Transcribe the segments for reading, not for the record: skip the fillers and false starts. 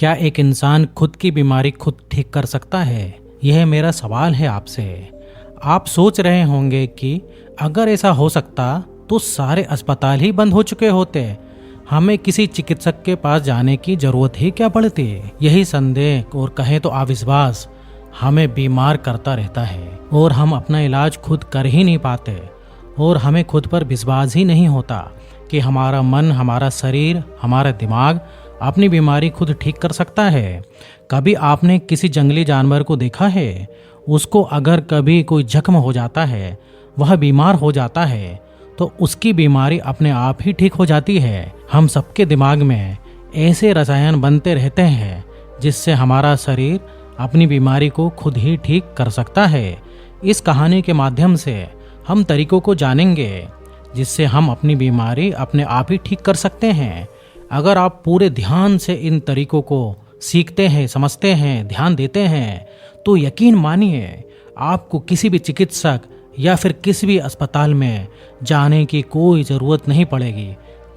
क्या एक इंसान खुद की बीमारी खुद ठीक कर सकता है? यह मेरा सवाल है आपसे। आप सोच रहे होंगे कि अगर ऐसा हो सकता तो सारे अस्पताल ही बंद हो चुके होते, हमें किसी चिकित्सक के पास जाने की जरूरत ही क्या पड़ती। यही संदेह और कहें तो अविश्वास हमें बीमार करता रहता है और हम अपना इलाज खुद कर ही नहीं पाते और हमें खुद पर विश्वास ही नहीं होता कि हमारा मन, हमारा शरीर, हमारा दिमाग अपनी बीमारी खुद ठीक कर सकता है। कभी आपने किसी जंगली जानवर को देखा है? उसको अगर कभी कोई जख्म हो जाता है, वह बीमार हो जाता है, तो उसकी बीमारी अपने आप ही ठीक हो जाती है। हम सबके दिमाग में ऐसे रसायन बनते रहते हैं जिससे हमारा शरीर अपनी बीमारी को खुद ही ठीक कर सकता है। इस कहानी के माध्यम से हम तरीकों को जानेंगे जिससे हम अपनी बीमारी अपने आप ही ठीक कर सकते हैं। अगर आप पूरे ध्यान से इन तरीकों को सीखते हैं, समझते हैं, ध्यान देते हैं, तो यकीन मानिए आपको किसी भी चिकित्सक या फिर किसी भी अस्पताल में जाने की कोई ज़रूरत नहीं पड़ेगी,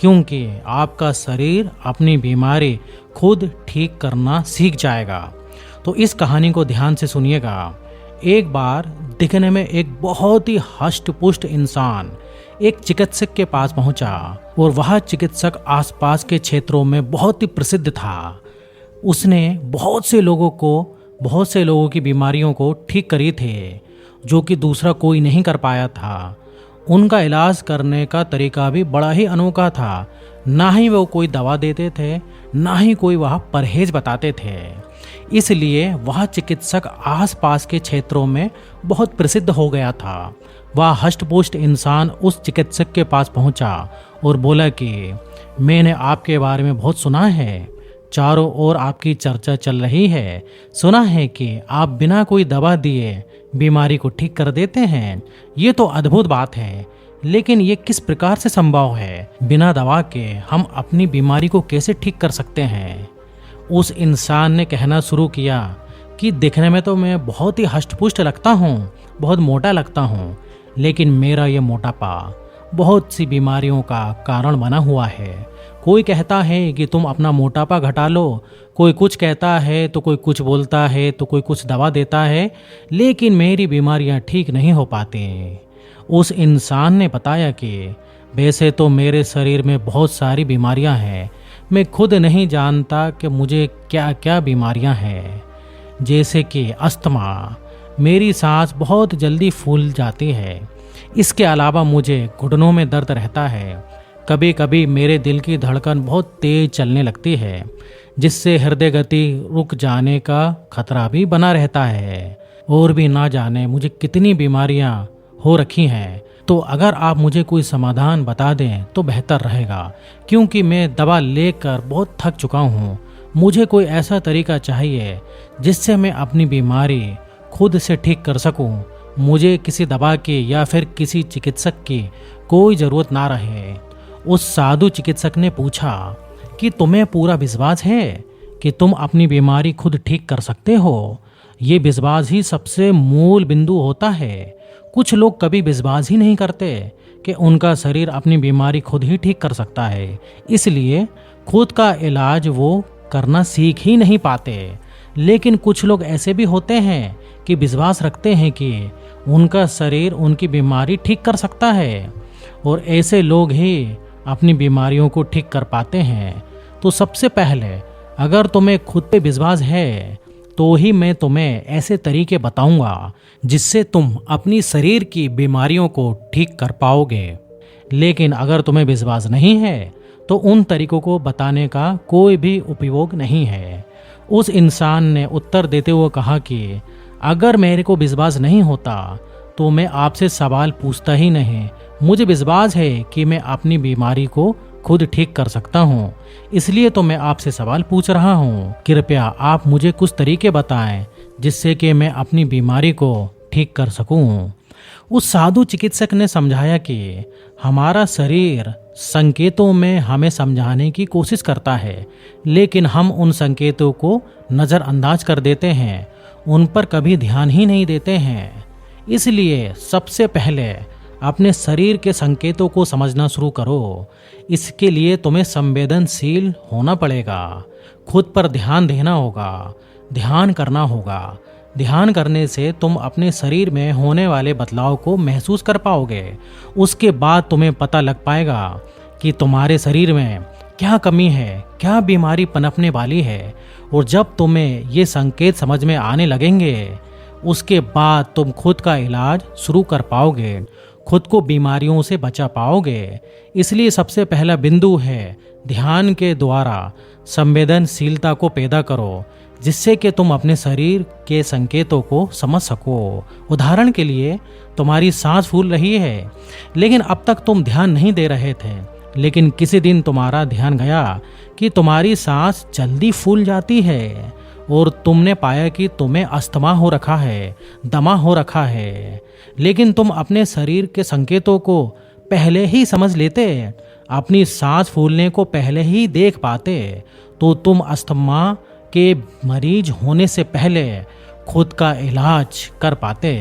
क्योंकि आपका शरीर अपनी बीमारी खुद ठीक करना सीख जाएगा। तो इस कहानी को ध्यान से सुनिएगा। एक बार दिखने में एक बहुत ही हष्ट पुष्ट इंसान एक चिकित्सक के पास पहुंचा और वह चिकित्सक आसपास के क्षेत्रों में बहुत ही प्रसिद्ध था। उसने बहुत से लोगों की बीमारियों को ठीक करी थे जो कि दूसरा कोई नहीं कर पाया था। उनका इलाज करने का तरीका भी बड़ा ही अनोखा था। ना ही वो कोई दवा देते थे, ना ही कोई वह परहेज बताते थे। इसलिए वह चिकित्सक आसपास के क्षेत्रों में बहुत प्रसिद्ध हो गया था। वह हष्टपुष्ट इंसान उस चिकित्सक के पास पहुंचा और बोला कि मैंने आपके बारे में बहुत सुना है, चारों ओर आपकी चर्चा चल रही है। सुना है कि आप बिना कोई दवा दिए बीमारी को ठीक कर देते हैं। ये तो अद्भुत बात है, लेकिन ये किस प्रकार से संभव है? बिना दवा के हम अपनी बीमारी को कैसे ठीक कर सकते हैं? उस इंसान ने कहना शुरू किया कि दिखने में तो मैं बहुत ही हष्टपुष्ट लगता हूँ, बहुत मोटा लगता हूँ, लेकिन मेरा ये मोटापा बहुत सी बीमारियों का कारण बना हुआ है। कोई कहता है कि तुम अपना मोटापा घटा लो, कोई कुछ कहता है तो कोई कुछ बोलता है तो कोई कुछ दवा देता है, लेकिन मेरी बीमारियां ठीक नहीं हो पाती। उस इंसान ने बताया कि वैसे तो मेरे शरीर में बहुत सारी बीमारियां हैं, मैं खुद नहीं जानता कि मुझे क्या क्या बीमारियां हैं। जैसे कि अस्थमा, मेरी सांस बहुत जल्दी फूल जाती है। इसके अलावा मुझे घुटनों में दर्द रहता है। कभी कभी मेरे दिल की धड़कन बहुत तेज चलने लगती है, जिससे हृदय गति रुक जाने का खतरा भी बना रहता है। और भी ना जाने मुझे कितनी बीमारियां हो रखी हैं। तो अगर आप मुझे कोई समाधान बता दें तो बेहतर रहेगा, क्योंकि मैं दवा लेकर बहुत थक चुका हूँ। मुझे कोई ऐसा तरीका चाहिए जिससे मैं अपनी बीमारी खुद से ठीक कर सकूं। मुझे किसी दवा की या फिर किसी चिकित्सक की कोई ज़रूरत ना रहे। उस साधु चिकित्सक ने पूछा कि तुम्हें पूरा विश्वास है कि तुम अपनी बीमारी खुद ठीक कर सकते हो? ये विश्वास ही सबसे मूल बिंदु होता है। कुछ लोग कभी विश्वास ही नहीं करते कि उनका शरीर अपनी बीमारी खुद ही ठीक कर सकता है, इसलिए खुद का इलाज वो करना सीख ही नहीं पाते। लेकिन कुछ लोग ऐसे भी होते हैं कि विश्वास रखते हैं कि उनका शरीर उनकी बीमारी ठीक कर सकता है, और ऐसे लोग ही अपनी बीमारियों को ठीक कर पाते हैं। तो सबसे पहले अगर तुम्हें खुद पे विश्वास है तो ही मैं तुम्हें ऐसे तरीके बताऊंगा जिससे तुम अपनी शरीर की बीमारियों को ठीक कर पाओगे। लेकिन अगर तुम्हें विश्वास नहीं है तो उन तरीकों को बताने का कोई भी उपयोग नहीं है। उस इंसान ने उत्तर देते हुए कहा कि अगर मेरे को विश्वास नहीं होता तो मैं आपसे सवाल पूछता ही नहीं। मुझे विश्वास है कि मैं अपनी बीमारी को खुद ठीक कर सकता हूँ, इसलिए तो मैं आपसे सवाल पूछ रहा हूँ। कृपया आप मुझे कुछ तरीके बताएं जिससे कि मैं अपनी बीमारी को ठीक कर सकूँ। उस साधु चिकित्सक ने समझाया कि हमारा शरीर संकेतों में हमें समझाने की कोशिश करता है, लेकिन हम उन संकेतों को नज़रअंदाज कर देते हैं, उन पर कभी ध्यान ही नहीं देते हैं। इसलिए सबसे पहले अपने शरीर के संकेतों को समझना शुरू करो। इसके लिए तुम्हें संवेदनशील होना पड़ेगा, खुद पर ध्यान देना होगा, ध्यान करना होगा। ध्यान करने से तुम अपने शरीर में होने वाले बदलाव को महसूस कर पाओगे। उसके बाद तुम्हें पता लग पाएगा कि तुम्हारे शरीर में क्या कमी है, क्या बीमारी पनपने वाली है। और जब तुम्हें ये संकेत समझ में आने लगेंगे, उसके बाद तुम खुद का इलाज शुरू कर पाओगे, खुद को बीमारियों से बचा पाओगे। इसलिए सबसे पहला बिंदु है ध्यान के द्वारा संवेदनशीलता को पैदा करो, जिससे कि तुम अपने शरीर के संकेतों को समझ सको। उदाहरण के लिए, तुम्हारी सांस फूल रही है, लेकिन अब तक तुम ध्यान नहीं दे रहे थे। लेकिन किसी दिन तुम्हारा ध्यान गया कि तुम्हारी सांस जल्दी फूल जाती है और तुमने पाया कि तुम्हें अस्थमा हो रखा है, दमा हो रखा है। लेकिन तुम अपने शरीर के संकेतों को पहले ही समझ लेते, अपनी सांस फूलने को पहले ही देख पाते, तो तुम अस्थमा के मरीज होने से पहले खुद का इलाज कर पाते।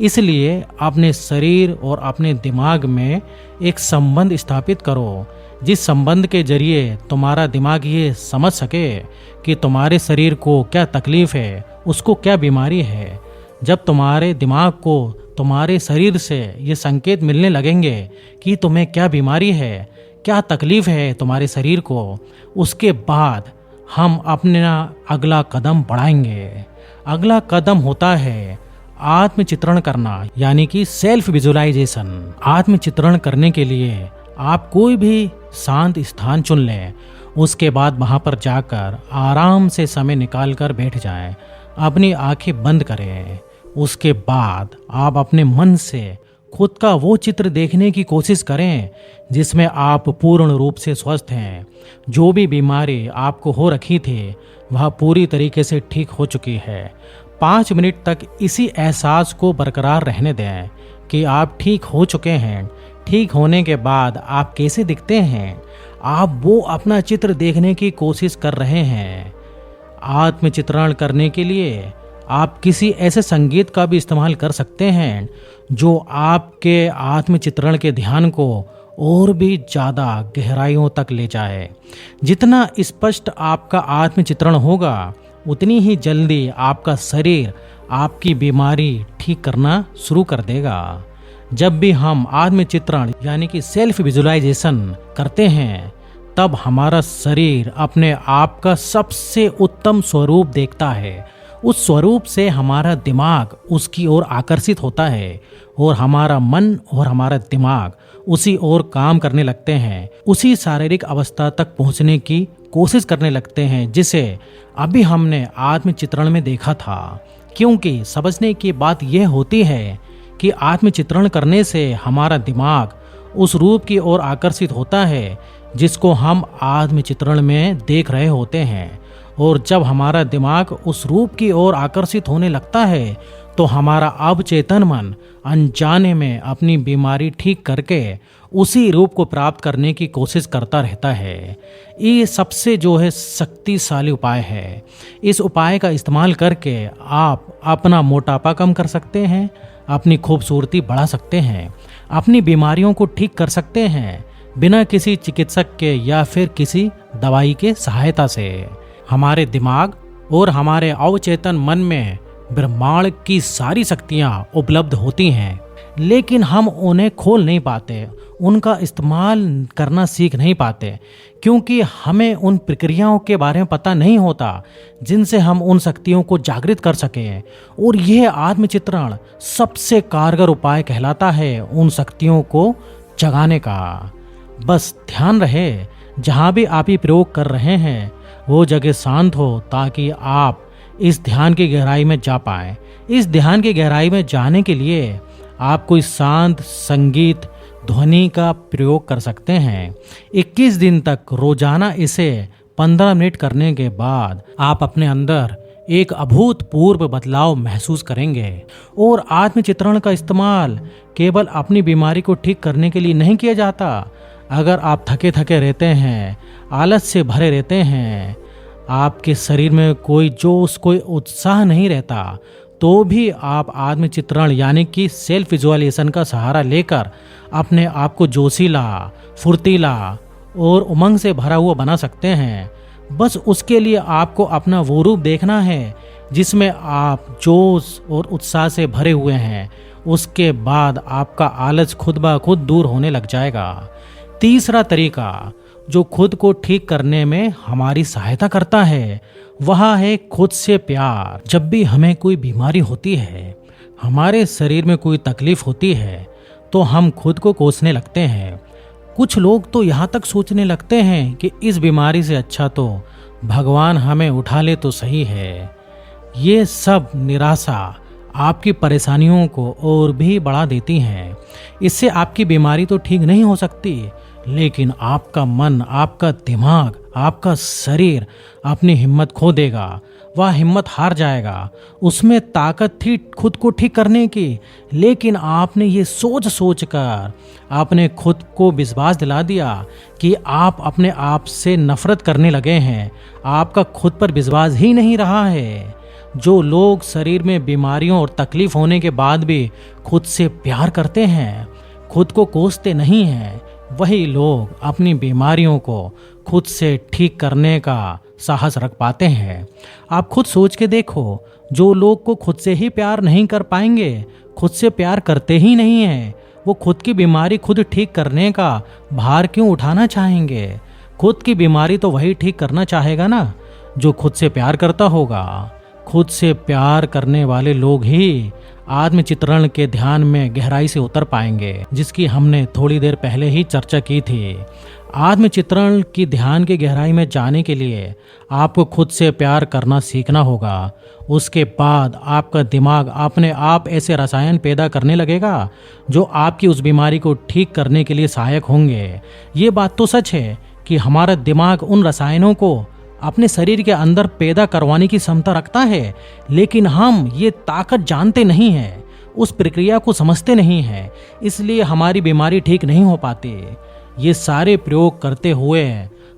इसलिए अपने शरीर और अपने दिमाग में एक संबंध स्थापित करो, जिस संबंध के जरिए तुम्हारा दिमाग ये समझ सके कि तुम्हारे शरीर को क्या तकलीफ है, उसको क्या बीमारी है। जब तुम्हारे दिमाग को तुम्हारे शरीर से ये संकेत मिलने लगेंगे कि तुम्हें क्या बीमारी है, क्या तकलीफ है तुम्हारे शरीर को, उसके बाद हम अपना अगला कदम बढ़ाएंगे। अगला कदम होता है आत्मचित्रण करना, यानी कि सेल्फ विजुअलाइजेशन। आत्मचित्रण करने के लिए आप कोई भी शांत स्थान चुन लें। उसके बाद वहां पर जाकर आराम से समय निकालकर बैठ जाएं, अपनी आंखें बंद करें। उसके बाद आप अपने मन से खुद का वो चित्र देखने की कोशिश करें जिसमें आप पूर्ण रूप से स्वस्थ हैं। जो भी बीमारी आपको हो रखी थी वह पूरी तरीके से ठीक हो चुकी है। 5 मिनट तक इसी एहसास को बरकरार रहने दें कि आप ठीक हो चुके हैं। ठीक होने के बाद आप कैसे दिखते हैं, आप वो अपना चित्र देखने की कोशिश कर रहे हैं। आत्मचित्रण करने के लिए आप किसी ऐसे संगीत का भी इस्तेमाल कर सकते हैं जो आपके आत्मचित्रण के ध्यान को और भी ज़्यादा गहराइयों तक ले जाए। जितना स्पष्ट आपका आत्मचित्रण होगा, उतनी ही जल्दी आपका शरीर आपकी बीमारी ठीक करना शुरू कर देगा। जब भी हम आत्मचित्रण यानी कि सेल्फ विजुअलाइजेशन करते हैं, तब हमारा शरीर अपने आप का सबसे उत्तम स्वरूप देखता है। उस स्वरूप से हमारा दिमाग उसकी ओर आकर्षित होता है और हमारा मन और हमारा दिमाग उसी ओर काम करने लगते हैं, उसी शारीरिक अवस्था तक पहुंचने की कोशिश करने लगते हैं जिसे अभी हमने आत्मचित्रण में देखा था। क्योंकि समझने की बात यह होती है कि आत्मचित्रण करने से हमारा दिमाग उस रूप की ओर आकर्षित होता है जिसको हम आत्मचित्रण में देख रहे होते हैं। और जब हमारा दिमाग उस रूप की ओर आकर्षित होने लगता है तो हमारा अवचेतन मन अनजाने में अपनी बीमारी ठीक करके उसी रूप को प्राप्त करने की कोशिश करता रहता है। ये सबसे जो है शक्तिशाली उपाय है। इस उपाय का इस्तेमाल करके आप अपना मोटापा कम कर सकते हैं, अपनी खूबसूरती बढ़ा सकते हैं, अपनी बीमारियों को ठीक कर सकते हैं बिना किसी चिकित्सक के या फिर किसी दवाई के सहायता से। हमारे दिमाग और हमारे अवचेतन मन में ब्रह्मांड की सारी शक्तियाँ उपलब्ध होती हैं, लेकिन हम उन्हें खोल नहीं पाते, उनका इस्तेमाल करना सीख नहीं पाते, क्योंकि हमें उन प्रक्रियाओं के बारे में पता नहीं होता जिनसे हम उन शक्तियों को जागृत कर सकें। और यह आत्मचित्रण सबसे कारगर उपाय कहलाता है उन शक्तियों को जगाने का। बस ध्यान रहे, जहाँ भी आप ये प्रयोग कर रहे हैं वो जगह शांत हो ताकि आप इस ध्यान की गहराई में जा पाएं। इस ध्यान की गहराई में जाने के लिए आप कोई शांत संगीत ध्वनि का प्रयोग कर सकते हैं। 21 दिन तक रोजाना इसे 15 मिनट करने के बाद आप अपने अंदर एक अभूतपूर्व बदलाव महसूस करेंगे। और आत्मचित्रण का इस्तेमाल केवल अपनी बीमारी को ठीक करने के लिए नहीं किया जाता। अगर आप थके थके रहते हैं, आलस से भरे रहते हैं, आपके शरीर में कोई जोश कोई उत्साह नहीं रहता, तो भी आप आत्मचित्रण यानी कि सेल्फ विजुअलाइजेशन का सहारा लेकर अपने आप को जोशीला, फुर्तीला और उमंग से भरा हुआ बना सकते हैं। बस उसके लिए आपको अपना वो रूप देखना है जिसमें आप जोश और उत्साह से भरे हुए हैं। उसके बाद आपका आलस खुद ब खुद दूर होने लग जाएगा। तीसरा तरीका जो खुद को ठीक करने में हमारी सहायता करता है वह है खुद से प्यार। जब भी हमें कोई बीमारी होती है, हमारे शरीर में कोई तकलीफ होती है, तो हम खुद को कोसने लगते हैं। कुछ लोग तो यहाँ तक सोचने लगते हैं कि इस बीमारी से अच्छा तो भगवान हमें उठा ले तो सही है। ये सब निराशा आपकी परेशानियों को और भी बढ़ा देती हैं। इससे आपकी बीमारी तो ठीक नहीं हो सकती, लेकिन आपका मन, आपका दिमाग, आपका शरीर अपनी हिम्मत खो देगा। वह हिम्मत हार जाएगा। उसमें ताकत थी खुद को ठीक करने की, लेकिन आपने ये सोच सोच कर आपने खुद को विश्वास दिला दिया कि आप अपने आप से नफरत करने लगे हैं। आपका खुद पर विश्वास ही नहीं रहा है। जो लोग शरीर में बीमारियों और तकलीफ होने के बाद भी खुद से प्यार करते हैं, खुद को कोसते नहीं हैं, वही लोग अपनी बीमारियों को खुद से ठीक करने का साहस रख पाते हैं। आप खुद सोच के देखो, जो लोग को खुद से ही प्यार नहीं कर पाएंगे, खुद से प्यार करते ही नहीं हैं, वो खुद की बीमारी खुद ठीक करने का भार क्यों उठाना चाहेंगे? खुद की बीमारी तो वही ठीक करना चाहेगा ना जो खुद से प्यार करता होगा। खुद से प्यार करने वाले लोग ही आत्मचित्रण के ध्यान में गहराई से उतर पाएंगे, जिसकी हमने थोड़ी देर पहले ही चर्चा की थी। आत्मचित्रण की ध्यान की गहराई में जाने के लिए आपको खुद से प्यार करना सीखना होगा। उसके बाद आपका दिमाग अपने आप ऐसे रसायन पैदा करने लगेगा जो आपकी उस बीमारी को ठीक करने के लिए सहायक होंगे। ये बात तो सच है कि हमारा दिमाग उन रसायनों को अपने शरीर के अंदर पैदा करवाने की क्षमता रखता है, लेकिन हम ये ताकत जानते नहीं हैं, उस प्रक्रिया को समझते नहीं हैं, इसलिए हमारी बीमारी ठीक नहीं हो पाती। ये सारे प्रयोग करते हुए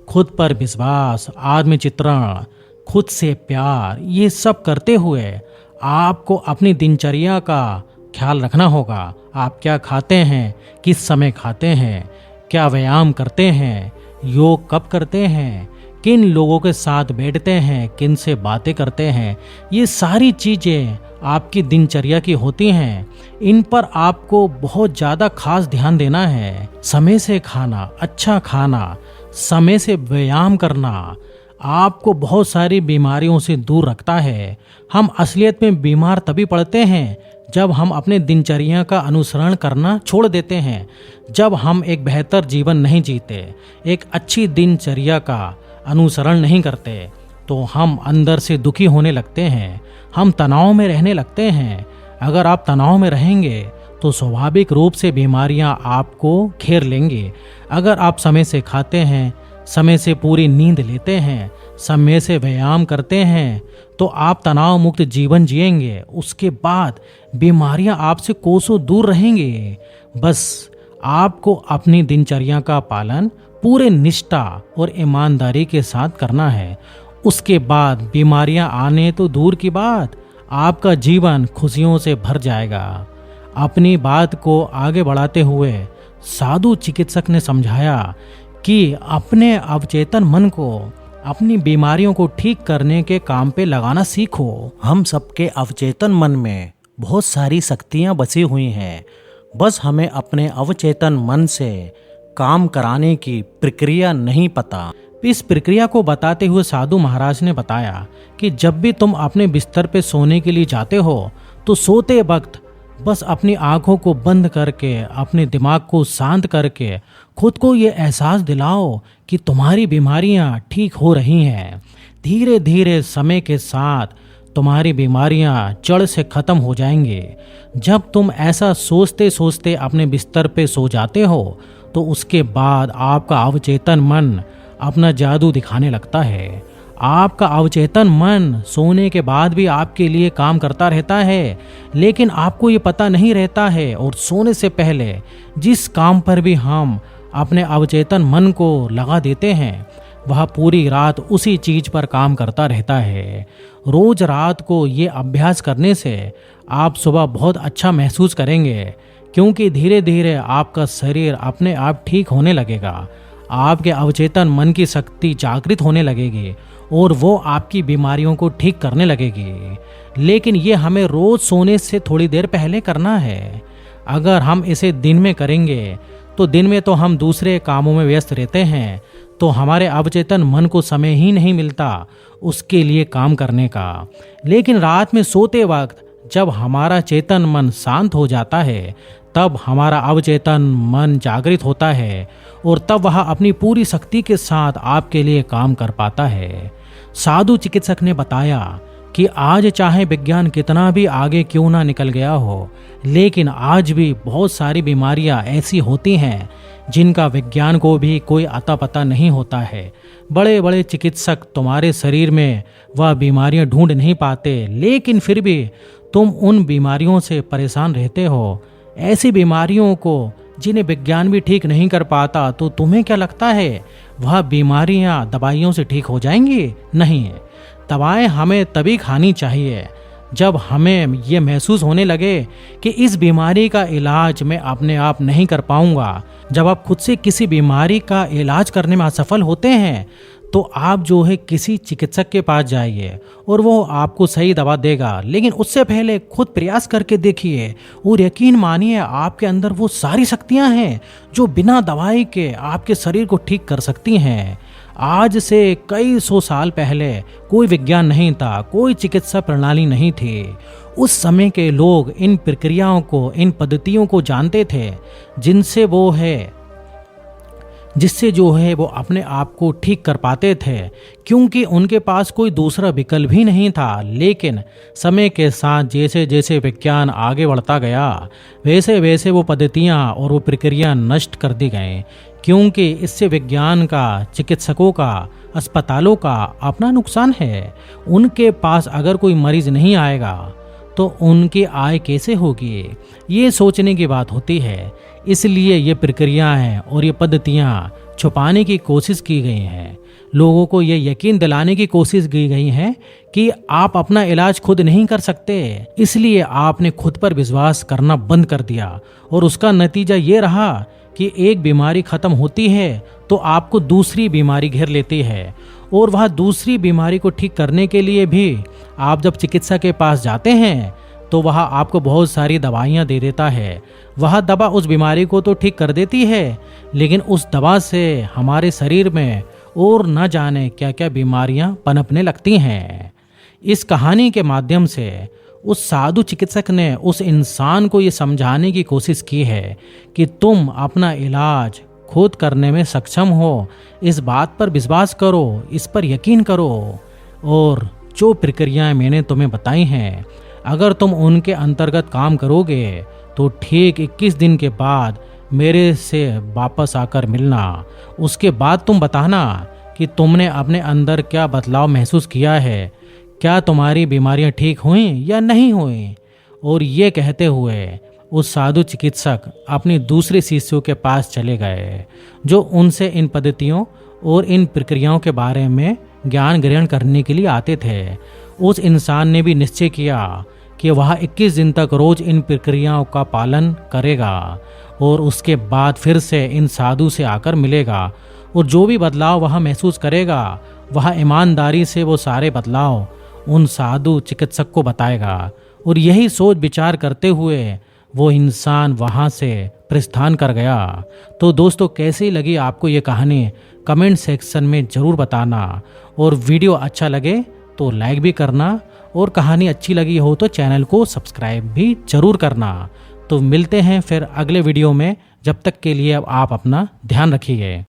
खुद पर विश्वास, आत्मचित्रण, खुद से प्यार, ये सब करते हुए आपको अपनी दिनचर्या का ख्याल रखना होगा। आप क्या खाते हैं, किस समय खाते हैं, क्या व्यायाम करते हैं, योग कब करते हैं, किन लोगों के साथ बैठते हैं, किन से बातें करते हैं, ये सारी चीज़ें आपकी दिनचर्या की होती हैं। इन पर आपको बहुत ज़्यादा खास ध्यान देना है। समय से खाना, अच्छा खाना, समय से व्यायाम करना आपको बहुत सारी बीमारियों से दूर रखता है। हम असलियत में बीमार तभी पड़ते हैं जब हम अपने दिनचर्या का अनुसरण करना छोड़ देते हैं, जब हम एक बेहतर जीवन नहीं जीते, एक अच्छी दिनचर्या का अनुसरण नहीं करते, तो हम अंदर से दुखी होने लगते हैं, हम तनाव में रहने लगते हैं। अगर आप तनाव में रहेंगे तो स्वाभाविक रूप से बीमारियां आपको घेर लेंगी। अगर आप समय से खाते हैं, समय से पूरी नींद लेते हैं, समय से व्यायाम करते हैं, तो आप तनाव मुक्त जीवन जिएंगे। उसके बाद बीमारियां आपसे कोसों दूर रहेंगी। बस आपको अपनी दिनचर्या का पालन पूरे निष्ठा और ईमानदारी के साथ करना है। उसके बाद बीमारियां आने तो दूर की बात, आपका जीवन खुशियों से भर जाएगा। अपनी बात को आगे बढ़ाते हुए साधु चिकित्सक ने समझाया कि अपने अवचेतन मन को अपनी बीमारियों को ठीक करने के काम पे लगाना सीखो। हम सबके अवचेतन मन में बहुत सारी शक्तियां बसी हुई हैं, बस हमें अपने अवचेतन मन से काम कराने की प्रक्रिया नहीं पता। इस प्रक्रिया को बताते हुए साधु महाराज ने बताया कि जब भी तुम अपने बिस्तर पे सोने के लिए जाते हो तो सोते वक्त बस अपनी आंखों को बंद करके, अपने दिमाग को शांत करके खुद को ये एहसास दिलाओ कि तुम्हारी बीमारियां ठीक हो रही हैं। धीरे धीरे समय के साथ तुम्हारी बीमारियां जड़ से खत्म हो जाएंगी। जब तुम ऐसा सोचते सोचते अपने बिस्तर पे सो जाते हो तो उसके बाद आपका अवचेतन मन अपना जादू दिखाने लगता है। आपका अवचेतन मन सोने के बाद भी आपके लिए काम करता रहता है, लेकिन आपको ये पता नहीं रहता है। और सोने से पहले जिस काम पर भी हम अपने अवचेतन मन को लगा देते हैं, वह पूरी रात उसी चीज पर काम करता रहता है। रोज रात को ये अभ्यास करने से आप सुबह बहुत अच्छा महसूस करेंगे, क्योंकि धीरे धीरे आपका शरीर अपने आप ठीक होने लगेगा। आपके अवचेतन मन की शक्ति जागृत होने लगेगी और वो आपकी बीमारियों को ठीक करने लगेगी। लेकिन ये हमें रोज सोने से थोड़ी देर पहले करना है। अगर हम इसे दिन में करेंगे तो दिन में तो हम दूसरे कामों में व्यस्त रहते हैं, तो हमारे अवचेतन मन को समय ही नहीं मिलता उसके लिए काम करने का। लेकिन रात में सोते वक्त जब हमारा चेतन मन शांत हो जाता है, तब हमारा अवचेतन मन जागृत होता है और तब वह अपनी पूरी शक्ति के साथ आपके लिए काम कर पाता है। साधु चिकित्सक ने बताया कि आज चाहे विज्ञान कितना भी आगे क्यों ना निकल गया हो, लेकिन आज भी बहुत सारी बीमारियां ऐसी होती हैं जिनका विज्ञान को भी कोई अता पता नहीं होता है। बड़े बड़े चिकित्सक तुम्हारे शरीर में वह बीमारियां ढूंढ नहीं पाते, लेकिन फिर भी तुम उन बीमारियों से परेशान रहते हो, ऐसी बीमारियों को जिन्हें विज्ञान भी ठीक नहीं कर पाता। तो तुम्हें क्या लगता है वह बीमारियां दवाइयों से ठीक हो जाएंगी? नहीं। दवाएं हमें तभी खानी चाहिए जब हमें ये महसूस होने लगे कि इस बीमारी का इलाज मैं अपने आप नहीं कर पाऊंगा। जब आप खुद से किसी बीमारी का इलाज करने में असफल होते हैं तो आप जो है किसी चिकित्सक के पास जाइए और वो आपको सही दवा देगा, लेकिन उससे पहले खुद प्रयास करके देखिए और यकीन मानिए आपके अंदर वो सारी शक्तियां हैं जो बिना दवाई के आपके शरीर को ठीक कर सकती हैं। आज से कई सौ साल पहले कोई विज्ञान नहीं था, कोई चिकित्सा प्रणाली नहीं थी। उस समय के लोग इन प्रक्रियाओं को, इन पद्धतियों को जानते थे जिससे जो है वो अपने आप को ठीक कर पाते थे, क्योंकि उनके पास कोई दूसरा विकल्प ही नहीं था। लेकिन समय के साथ जैसे जैसे विज्ञान आगे बढ़ता गया, वैसे वैसे वो पद्धतियाँ और वो प्रक्रिया नष्ट कर दी गई, क्योंकि इससे विज्ञान का, चिकित्सकों का, अस्पतालों का अपना नुकसान है। उनके पास अगर कोई मरीज नहीं आएगा तो उनकी आय कैसे होगी, ये सोचने की बात होती है। इसलिए ये प्रक्रियाएं और ये पद्धतियाँ छुपाने की कोशिश की गई हैं। लोगों को ये यकीन दिलाने की कोशिश की गई है कि आप अपना इलाज खुद नहीं कर सकते, इसलिए आपने खुद पर विश्वास करना बंद कर दिया और उसका नतीजा ये रहा कि एक बीमारी खत्म होती है तो आपको दूसरी बीमारी घेर लेती है, और वह दूसरी बीमारी को ठीक करने के लिए भी आप जब चिकित्सा के पास जाते हैं तो वह आपको बहुत सारी दवाइयाँ दे देता है। वह दवा उस बीमारी को तो ठीक कर देती है, लेकिन उस दवा से हमारे शरीर में और न जाने क्या क्या बीमारियाँ पनपने लगती हैं। इस कहानी के माध्यम से उस साधु चिकित्सक ने उस इंसान को ये समझाने की कोशिश की है कि तुम अपना इलाज खुद करने में सक्षम हो। इस बात पर विश्वास करो, इस पर यकीन करो, और जो प्रक्रियाएं मैंने तुम्हें बताई हैं, अगर तुम उनके अंतर्गत काम करोगे तो ठीक 21 दिन के बाद मेरे से वापस आकर मिलना। उसके बाद तुम बताना कि तुमने अपने अंदर क्या बदलाव महसूस किया है, क्या तुम्हारी बीमारियां ठीक हुई या नहीं हुई। और ये कहते हुए उस साधु चिकित्सक अपनी दूसरे शिष्यों के पास चले गए, जो उनसे इन पद्धतियों और इन प्रक्रियाओं के बारे में ज्ञान ग्रहण करने के लिए आते थे। उस इंसान ने भी निश्चय किया कि वह 21 दिन तक रोज इन प्रक्रियाओं का पालन करेगा और उसके बाद फिर से इन साधु से आकर मिलेगा, और जो भी बदलाव वह महसूस करेगा वह ईमानदारी से वो सारे बदलाव उन साधु चिकित्सक को बताएगा। और यही सोच विचार करते हुए वो इंसान वहाँ से प्रस्थान कर गया। तो दोस्तों, कैसी लगी आपको ये कहानी कमेंट सेक्शन में ज़रूर बताना, और वीडियो अच्छा लगे तो लाइक भी करना, और कहानी अच्छी लगी हो तो चैनल को सब्सक्राइब भी ज़रूर करना। तो मिलते हैं फिर अगले वीडियो में, जब तक के लिए आप अपना ध्यान रखिए।